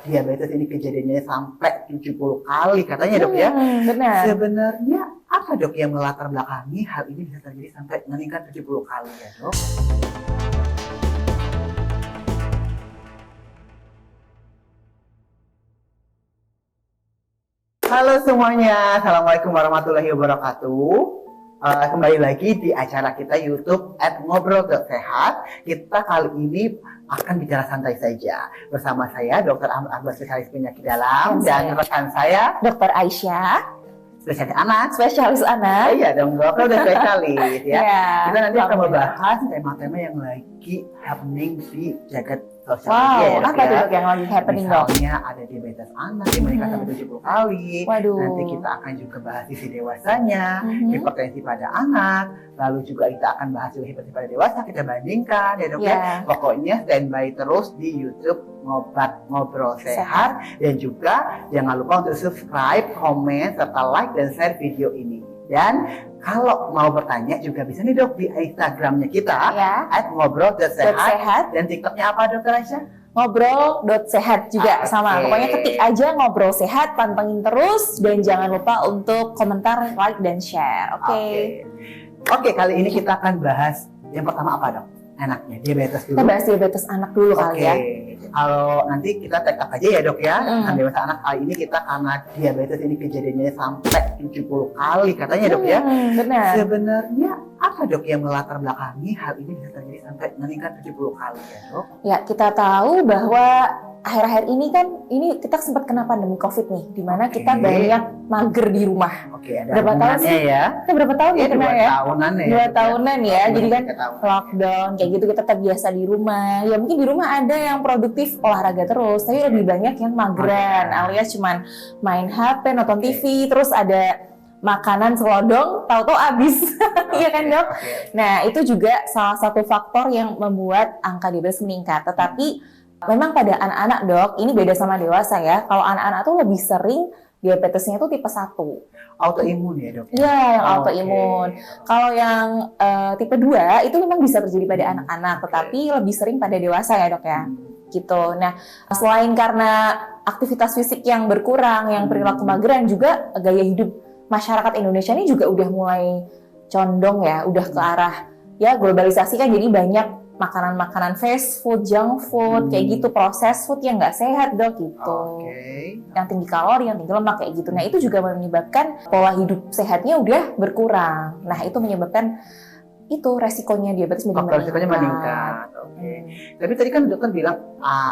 diabetes ini kejadiannya sampai 70 kali katanya dok ya. Benar. Sebenarnya apa dok yang melatar belakangi hal ini bisa terjadi sampai meningkat 70 kali ya dok? Halo semuanya, Assalamualaikum warahmatullahi wabarakatuh. Kembali lagi di acara kita YouTube @ngobrol.sehat. Kita kali ini akan bicara santai saja bersama saya Dr. Ahmad Akbar, spesialis penyakit dalam, dan rekan saya Dr. Aisyah, spesialis anak. Iya dong, dokter udah spesialis ya. Kita nanti akan membahas tema-tema yang lagi happening di jagat sosial media ya, apa tuh dok yang lagi happening dok? Misalnya ada diabetes anak yang meningkat sampai 70 kali. Waduh. Nanti kita akan juga bahas sisi dewasanya, hipertensi pada anak, lalu juga kita akan bahas juga hipertensi pada dewasa, kita bandingkan ya dok ya. Pokoknya standby terus di YouTube Ngobrol Sehat, dan juga jangan lupa untuk subscribe, komen, serta like dan share video ini. Dan kalau mau bertanya juga bisa nih dok di Instagramnya kita @ngobrol.sehat, dan TikToknya apa dokter Aisyah? Ngobrol.sehat juga sama. Pokoknya ketik aja Ngobrol Sehat, pantengin terus, dan jangan lupa untuk komentar, like, dan share. Oke, kali ini kita akan bahas yang pertama apa dok? Enaknya diabetes dulu. Kita bahas diabetes anak dulu kali ya. Kalau nanti kita take up aja ya dok ya. Dewasa anak kali ini kita karena diabetes ini kejadiannya sampai 70 kali katanya dok ya. Benar. Sebenarnya apa dok yang melatar belakangi hal ini bisa terjadi sampai meningkat 70 kali ya dok? Ya, kita tahu bahwa akhir-akhir ini kan kita sempat kena pandemi COVID nih, di mana kita banyak mager di rumah. Ada berapa tahun sih? Ya? Kita berapa tahun ya kena ya? 2 tahunan ya. 2 tahunan ya. Jadi kan lockdown kayak gitu, kita tetap biasa di rumah. Ya mungkin di rumah ada yang produktif olahraga terus, tapi lebih banyak yang mageran, alias cuman main HP, nonton TV, terus ada makanan selodong, tahu-tahu habis. Iya kan dok? Nah itu juga salah satu faktor yang membuat angka diabetes meningkat. Tetapi memang pada anak-anak dok, ini beda sama dewasa ya. Kalau anak-anak tuh lebih sering diabetesnya itu tipe 1. Autoimun ya dok? Iya, yang autoimun. Kalau yang tipe 2 itu memang bisa terjadi pada anak-anak, tetapi lebih sering pada dewasa ya dok ya. Gitu. Nah, selain karena aktivitas fisik yang berkurang, yang perilaku mageran, juga gaya hidup masyarakat Indonesia ini juga udah mulai condong ya, udah ke arah ya globalisasi kan, jadi banyak makanan-makanan fast food, junk food, kayak gitu, proses food yang nggak sehat dok gitu. Yang tinggi kalori, yang tinggi lemak kayak gitu. Nah itu juga menyebabkan pola hidup sehatnya udah berkurang. Nah itu menyebabkan itu resikonya diabetes meningkat. Tapi tadi kan dokter bilang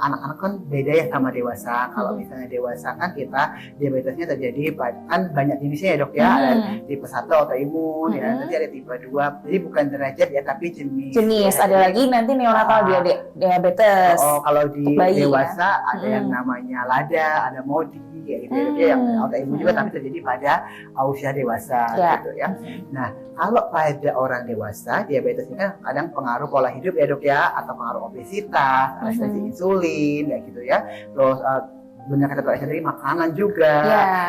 anak-anak kan beda ya sama dewasa. Kalau misalnya dewasa kan kita diabetesnya terjadi kan banyak jenisnya ya dok ya. Ada tipe 1 autoimun, ya nanti ada tipe 2. Jadi bukan derajat ya, tapi jenis. Ada lagi nanti neonatal diabetes. Kalau di dewasa ada yang namanya LADA, ada MODY ya gitu ya, yang autoimun juga tapi terjadi pada usia dewasa gitu ya. Nah, kalau pada orang dewasa, diabetes ini kan kadang pengaruh pola hidup ya dok ya, atau pengaruh obesitas, resistensi insulin, ya gitu ya. Terus benar kata dokter dari makanan juga.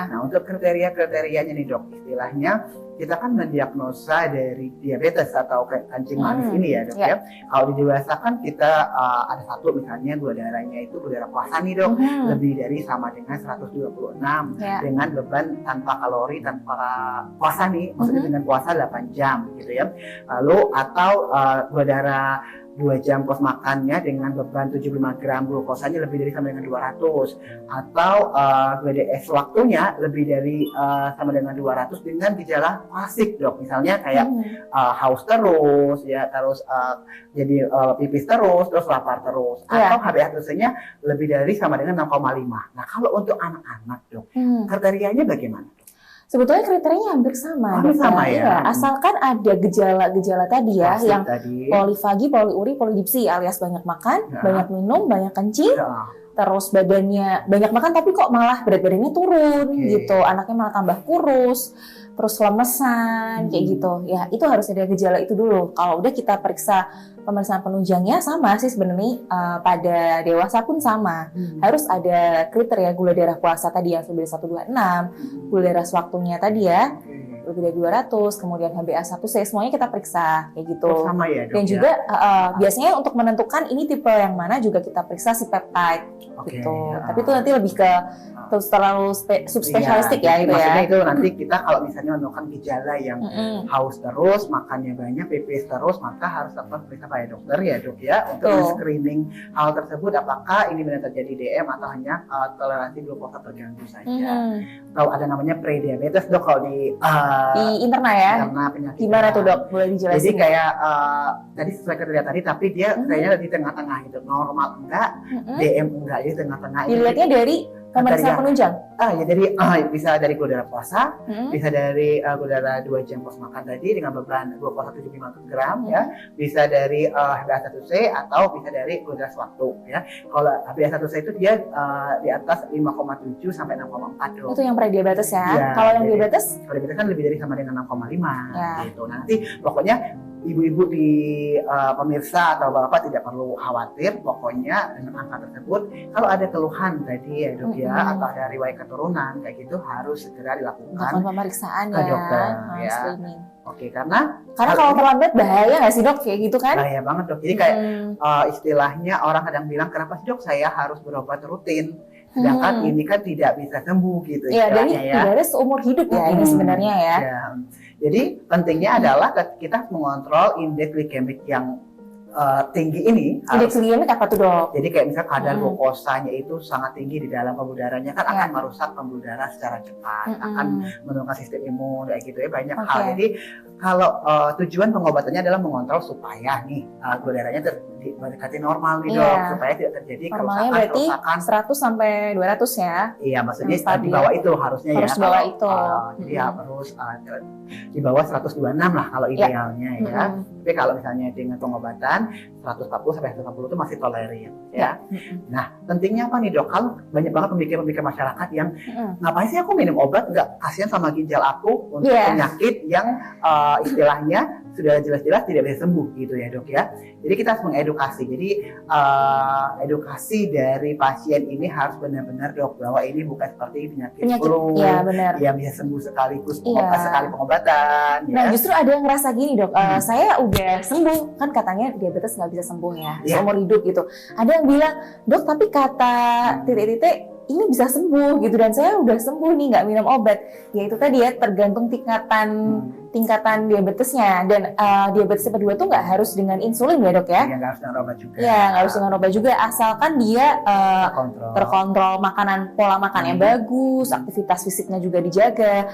Nah untuk kriteria-kriterianya nih dok, istilahnya kita kan mendiagnosa dari diabetes atau kencing manis ini ya dok ya. Kalau di dewasa kan kita ada satu misalnya gula darahnya itu gula darah puasa nih dok, lebih dari sama dengan 126 dengan beban tanpa kalori, tanpa puasa nih, maksudnya dengan puasa 8 jam gitu ya. Lalu atau gula darah 2 jam pos makannya dengan beban 75 gram, glukosanya lebih dari sama dengan 200, atau GDS waktunya lebih dari sama dengan 200 dengan gejala klasik dok, misalnya kayak haus terus ya, terus jadi pipis terus lapar terus, atau HbA1c-nya lebih dari sama dengan 6,5. Nah kalau untuk anak-anak dok, kriterianya bagaimana? Sebetulnya kriterianya hampir sama. Sama ya. Asalkan ada gejala-gejala tadi ya, yang polifagi, poliuri, polidipsi, alias banyak makan, banyak minum, banyak kencing, terus badannya banyak makan tapi kok malah berat badannya turun gitu, anaknya malah tambah kurus, terus lemesan kayak gitu. Ya itu harus ada gejala itu dulu. Kalau udah kita periksa pemeriksaan penunjangnya sama sih sebenarnya, pada dewasa pun sama. Harus ada kriteria gula darah puasa tadi yang lebih dari 126, gula darah sewaktunya tadi ya, lebih dari 200, kemudian HbA1c, semuanya kita periksa kayak gitu. Oh, sama ya, Dok, dan juga biasanya untuk menentukan ini tipe yang mana juga kita periksa si peptide gitu. Tapi itu nanti lebih ke terlalu subspesialistik ya itu ya. Maksudnya itu nanti kita kalau misalnya menemukan gejala yang haus terus, makannya banyak, pipis terus, maka harus tetap periksa pada dokter ya, Dok ya, untuk screening hal tersebut apakah ini benar terjadi DM atau hanya toleransi glukosa terganggu saja. Kalau ada namanya prediabetes, Dok, kalau di interna ya. Interna penyakit. Gimana tuh, Dok? Boleh dijelasin? Jadi kayak tadi sesuai kriteria tadi, tapi dia kayaknya di tengah-tengah gitu, normal enggak, DM enggak, jadi tengah-tengah. Dilihatnya dari pemeriksaan penunjang? Ya jadi bisa dari gula darah puasa, bisa dari gula darah 2 jam pas makan tadi dengan beban glukosa 700 gram ya, bisa dari HbA1c atau bisa dari gula darah sewaktu ya. Kalau HbA1c itu dia di atas 5,7 sampai 6,4 Dok. Itu yang prediabetes ya. Kalau yang diabetes? Kalau diabetes kan lebih dari sama dengan 6,5 ya. gitu. Nanti pokoknya ibu-ibu di pemirsa atau bapak tidak perlu khawatir, pokoknya dengan angka tersebut kalau ada keluhan tadi ya, Dok ya, atau ada riwayat keturunan kayak gitu harus segera dilakukan pemeriksaan ke ya, dokter ya. Oke, karena kalau terlambat bahaya nggak sih, Dok, kayak gitu kan? Bahaya banget, Dok. Jadi kayak istilahnya orang kadang bilang, kenapa sih, Dok, saya harus berobat rutin sedangkan ini kan tidak bisa sembuh gitu ya. Dan ini seumur hidup ya ini sebenarnya ya. Jadi pentingnya adalah kita mengontrol indeks glikemik yang tinggi ini. Indeks glikemik apa tuh, Dok? Jadi kayak misalnya kadar glukosanya itu sangat tinggi di dalam pembuluh darahnya kan akan merusak pembuluh darah secara cepat, akan menurunkan sistem imun kayak gitu ya, banyak hal. Jadi kalau tujuan pengobatannya adalah mengontrol supaya nih gula darahnya mendekati normal nih, Dok, supaya tidak terjadi normalnya berarti 100 sampai 200 ya. Iya, maksudnya di bawah itu harusnya harus di bawah itu. Jadi harus di bawah 126 lah kalau idealnya ya. Tapi kalau misalnya dengan pengobatan 140 sampai 150 itu masih tolerir ya. Nah, pentingnya apa nih, Dok? Kalau banyak banget pemikir-pemikir masyarakat yang ngapain sih aku minum obat, nggak kasihan sama ginjal aku untuk penyakit yang istilahnya sudah jelas-jelas tidak bisa sembuh gitu ya, Dok ya. Jadi kita harus mengedukasi. Jadi edukasi dari pasien ini harus benar-benar, Dok, bahwa ini bukan seperti penyakit flu yang bisa sembuh sekaligus sekali pengobatan. Nah, justru ada yang ngerasa gini, Dok, saya udah sembuh, kan katanya diabetes nggak bisa sembuh ya, seumur hidup gitu. Ada yang bilang, Dok, tapi kata titik-titik ini bisa sembuh gitu, dan saya udah sembuh nih, nggak minum obat. Ya itu tadi ya, tergantung tingkatan diabetesnya. Dan diabetes tipe 2 tuh nggak harus dengan insulin ya, Dok ya? Iya, nggak harus dengan obat juga. Iya, nggak harus dengan obat juga, asalkan dia terkontrol pola makan yang bagus, aktivitas fisiknya juga dijaga.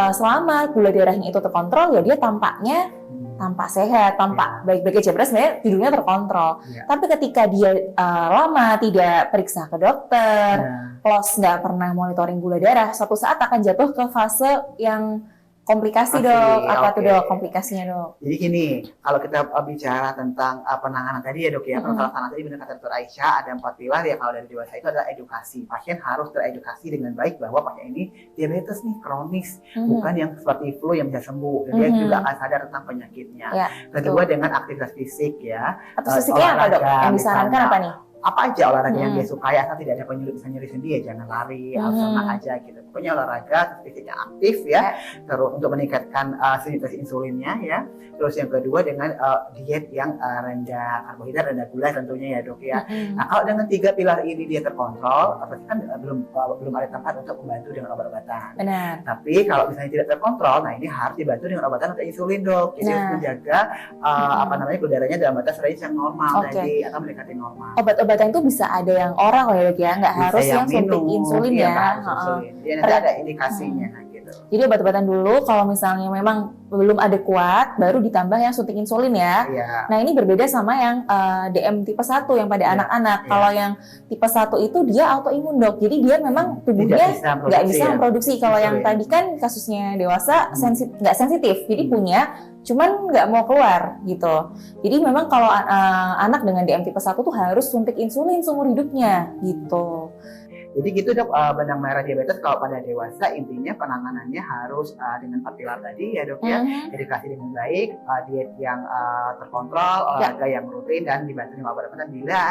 Selama gula darahnya itu terkontrol, ya dia tampaknya tampak sehat, tampak baik-baik aja, berarti sebenarnya tidurnya terkontrol. Tapi ketika dia lama tidak periksa ke dokter, plus nggak pernah monitoring gula darah, suatu saat akan jatuh ke fase yang komplikasi, Dok. Apa tuh, Dok, komplikasinya, Dok? Jadi gini, kalau kita bicara tentang penanganan tadi ya, Dok ya, pelaksanaan tadi benar kata Dr. Aisyah, ada 4 pilar ya. Kalau dari dewasa itu adalah edukasi. Pasien harus teredukasi dengan baik bahwa pasien ini diabetes nih, kronis, bukan yang seperti flu yang bisa sembuh. Dan dia juga akan sadar tentang penyakitnya. Kedua, dengan aktivitas fisik ya. Aktivitas fisiknya apa, Dok? Yang disarankan apa nih? Apa aja olahraga yang dia sukai, asal tidak ada bisa nyeri sendi ya, jangan lari, harus senang aja gitu. Pokoknya olahraga, fisiknya aktif ya, terus untuk meningkatkan sensitivity insulinnya ya. Terus yang kedua dengan diet yang rendah karbohidrat, rendah gula tentunya ya, Dok ya. Nah, kalau dengan 3 pilar ini dia terkontrol, pasti kan belum ada tempat untuk membantu dengan obat-obatan. Benar. Tapi kalau misalnya tidak terkontrol, nah ini harus dibantu dengan obatan atau insulin, Dok. Jadi harus menjaga gula darahnya dalam batas range yang normal tadi atau mendekati normal. Obat-obatan itu bisa ada yang oral ya, Dok ya, nggak harus yang suntik insulin ya. Nanti ada indikasinya gitu. Jadi obat-obatan dulu, kalau misalnya memang belum adekuat, baru ditambah yang suntik insulin ya. Nah, ini berbeda sama yang DM tipe 1 yang pada anak-anak. Kalau yang tipe 1 itu dia autoimun, Dok. Jadi dia memang tubuhnya nggak bisa memproduksi. Kalau yang tadi kan kasusnya dewasa nggak sensitif, jadi punya, cuman nggak mau keluar gitu. Jadi memang kalau anak dengan DM tipe 1 tuh harus suntik insulin seumur hidupnya gitu. Jadi gitu dok, benang merah diabetes kalau pada dewasa intinya penanganannya harus dengan 4 pilar tadi ya dok ya. Edukasi dengan baik, diet yang terkontrol, olahraga yang rutin dan dibantu dengan obat-obatan bila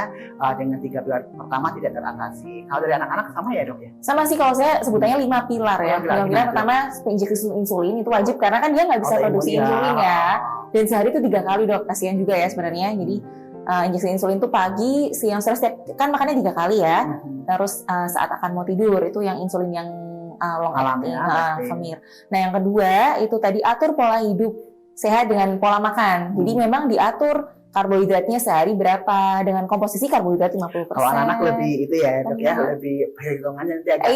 dengan 3 pilar pertama tidak teratasi. Kalau dari anak-anak sama ya dok ya? Sama sih, kalau saya sebutannya 5 pilar ya. 5 pilar pertama injeksi insulin itu wajib karena kan dia nggak bisa produksi insulin ya. Dan sehari itu 3 kali dok, kasihan juga ya sebenarnya. Jadi injeksi insulin itu pagi, siang, sore, kan makannya 3 kali ya. Terus saat akan mau tidur itu yang insulin yang long acting, Femir. Nah yang kedua itu tadi atur pola hidup sehat dengan pola makan. Jadi memang diatur karbohidratnya sehari berapa dengan komposisi karbohidrat 50%. Kalau anak lebih itu ya dok ya, lebih perhitungannya nanti agak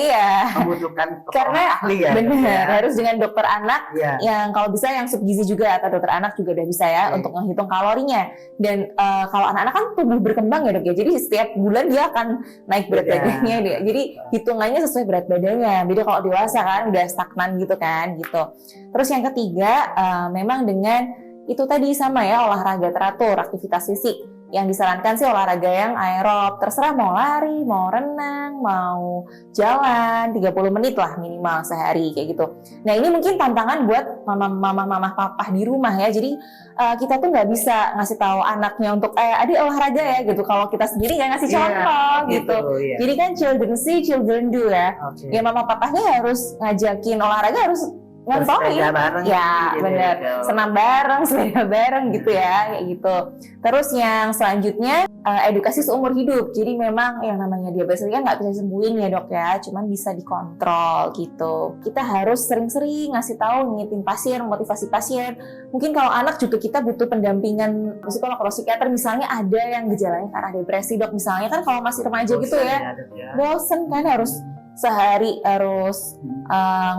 membutuhkan karena ahli ya. Benar, harus dengan dokter anak yang kalau bisa yang subgizi juga atau dokter anak juga udah bisa ya untuk menghitung kalorinya. Dan kalau anak-anak kan tubuh berkembang ya dok ya, jadi setiap bulan dia akan naik berat badannya dia. Jadi hitungannya sesuai berat badannya. Beda kalau dewasa kan udah stagnan gitu kan gitu. Terus yang ketiga memang dengan itu tadi sama ya, olahraga teratur, aktivitas fisik. Yang disarankan sih olahraga yang aerob, terserah mau lari, mau renang, mau jalan, 30 menit lah minimal sehari kayak gitu. Nah ini mungkin tantangan buat mama papa di rumah ya. Jadi kita tuh nggak bisa ngasih tahu anaknya untuk adik olahraga ya gitu. Kalau kita sendiri nggak ngasih contoh gitu. Jadi kan children see, children do ya. Ya mama papanya harus ngajakin olahraga, harus ngontoin ya gitu, bener gitu. Senam bareng, sepeda bareng gitu ya kayak gitu. Terus yang selanjutnya edukasi seumur hidup. Jadi memang yang namanya diabetes kan nggak bisa disembuhin ya dok ya, cuman bisa dikontrol gitu. Kita harus sering-sering ngasih tahu, ngingetin pasien, motivasi pasien. Mungkin kalau anak juga kita butuh pendampingan psikolog atau psikiater, misalnya ada yang gejalanya karena depresi dok, misalnya kan kalau masih remaja gitu ya, bosen kan harus sehari harus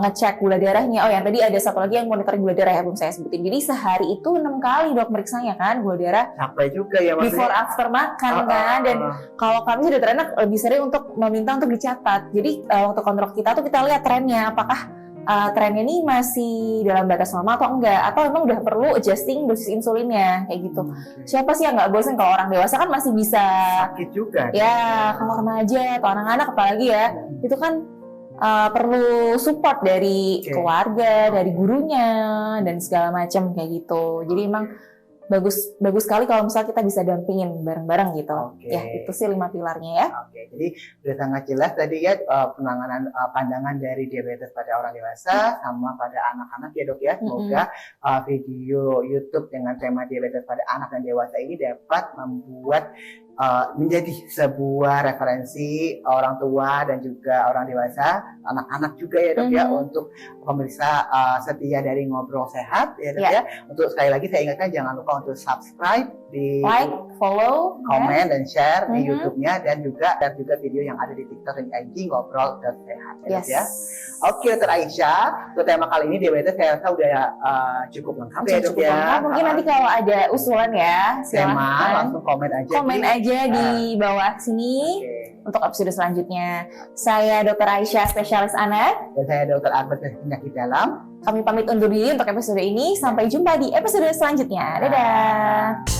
ngecek gula darahnya. Oh yang tadi ada satu lagi yang monitoring gula darah ya belum saya sebutin. Jadi sehari itu 6 kali dok meriksanya kan gula darah. Sampai juga ya maksudnya. Before after makan kan. Dan kalau kami sih dokter anak lebih sering untuk meminta untuk dicatat. Jadi waktu kontrol kita tuh kita lihat trennya, apakah trennya ini masih dalam batas normal atau enggak, atau memang udah perlu adjusting dosis insulinnya kayak gitu. Siapa sih yang nggak bosan? Kalau orang dewasa kan masih bisa sakit juga ya, kalau remaja atau anak-anak apalagi ya itu kan perlu support dari keluarga, dari gurunya dan segala macam kayak gitu. Jadi emang bagus sekali kalau misalnya kita bisa dampingin bareng-bareng gitu. Ya itu sih 5 pilarnya ya. Jadi sudah sangat jelas tadi ya penanganan pandangan dari diabetes pada orang dewasa sama pada anak-anak ya dok ya. Semoga video YouTube dengan tema diabetes pada anak dan dewasa ini dapat membuat menjadi sebuah referensi orang tua dan juga orang dewasa, anak-anak juga ya dok ya, untuk pemirsa setia dari Ngobrol Sehat ya dok ya. Untuk sekali lagi saya ingatkan jangan lupa untuk subscribe, di like, follow, komen dan share di YouTube-nya dan juga video yang ada di TikTok dan IG Ngobrol Sehat ya. Oke Dr. Aisyah, untuk tema kali ini diabetes saya rasa udah cukup lengkap ya dok ya. Mungkin nanti kalau ada usulan ya silahkan langsung komen aja di bawah sini untuk episode selanjutnya. Saya Dr. Aisyah, spesialis anak, dan saya Dr. Albert, penyakit dalam. Kami pamit undur diri untuk episode ini. Sampai jumpa di episode selanjutnya. Dadah.